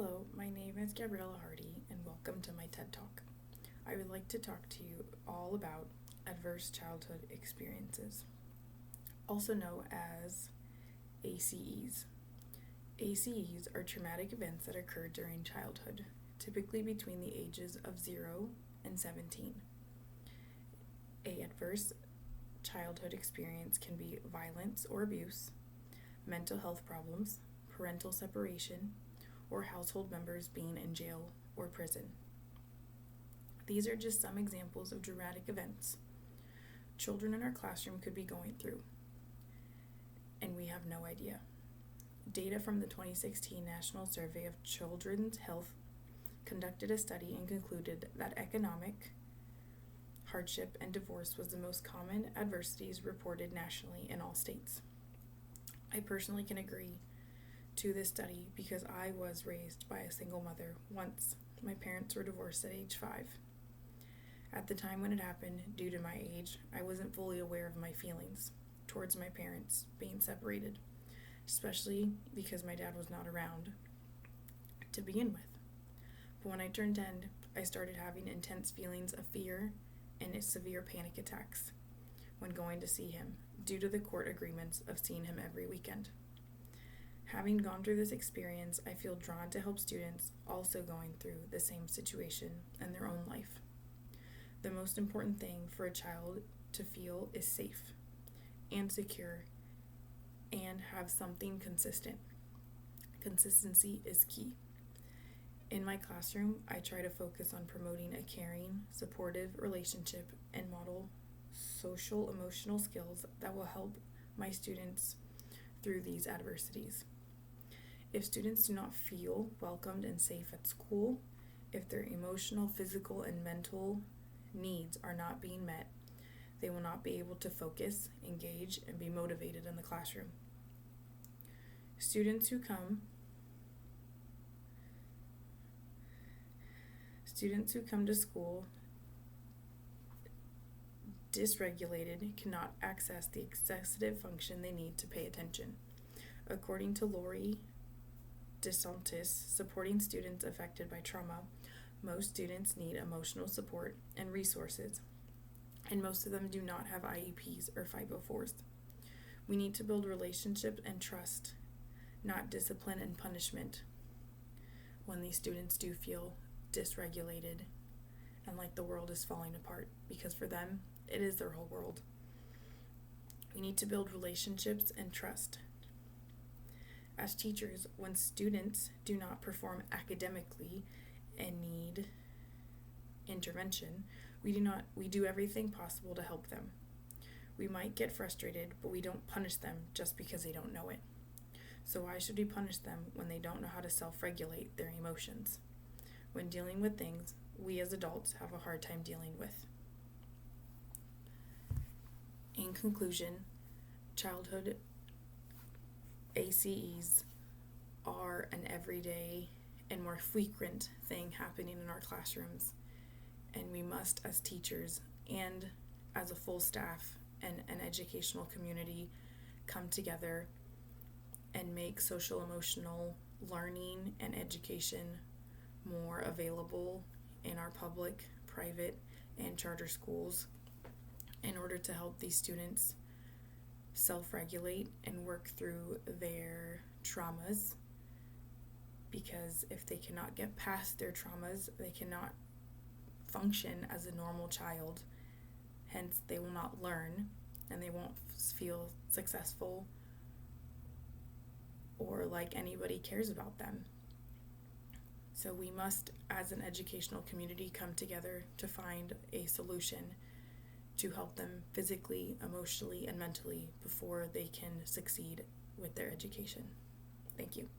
Hello, my name is Gabriella Hardy, and welcome to my TED Talk. I would like to talk to you all about adverse childhood experiences, also known as ACEs. ACEs are traumatic events that occur during childhood, typically between the ages of 0 and 17. A adverse childhood experience can be violence or abuse, mental health problems, parental separation, or household members being in jail or prison. These are just some examples of dramatic events children in our classroom could be going through, and we have no idea. Data from the 2016 National Survey of Children's Health conducted a study and concluded that economic hardship and divorce was the most common adversities reported nationally in all states. I personally can agree to this study because I was raised by a single mother once. My parents were divorced at age 5. At the time when it happened, due to my age, I wasn't fully aware of my feelings towards my parents being separated, especially because my dad was not around to begin with. But when I turned 10, I started having intense feelings of fear and severe panic attacks when going to see him due to the court agreements of seeing him every weekend. Having gone through this experience, I feel drawn to help students also going through the same situation in their own life. The most important thing for a child to feel is safe and secure and have something consistent. Consistency is key. In my classroom, I try to focus on promoting a caring, supportive relationship and model social emotional skills that will help my students through these adversities. If students do not feel welcomed and safe at school, if their emotional, physical, and mental needs are not being met, they will not be able to focus, engage, and be motivated in the classroom. Students who come to school dysregulated cannot access the executive function they need to pay attention. According to Lori DeSantis, supporting students affected by trauma, most students need emotional support and resources, and most of them do not have IEPs or 504s. We need to build relationship and trust, not discipline and punishment, when these students do feel dysregulated and like the world is falling apart, because for them, it is their whole world. We need to build relationships and trust. As teachers, when students do not perform academically and need intervention, we do everything possible to help them. We might get frustrated, but we don't punish them just because they don't know it. So why should we punish them when they don't know how to self-regulate their emotions? When dealing with things we as adults have a hard time dealing with. In conclusion, childhood ACEs are an everyday and more frequent thing happening in our classrooms, and we must, as teachers and as a full staff and an educational community, come together and make social emotional learning and education more available in our public, private, and charter schools in order to help these students self-regulate and work through their traumas, because if they cannot get past their traumas, they cannot function as a normal child. Hence, they will not learn and they won't feel successful or like anybody cares about them. So we must, as an educational community, come together to find a solution to help them physically, emotionally, and mentally before they can succeed with their education. Thank you.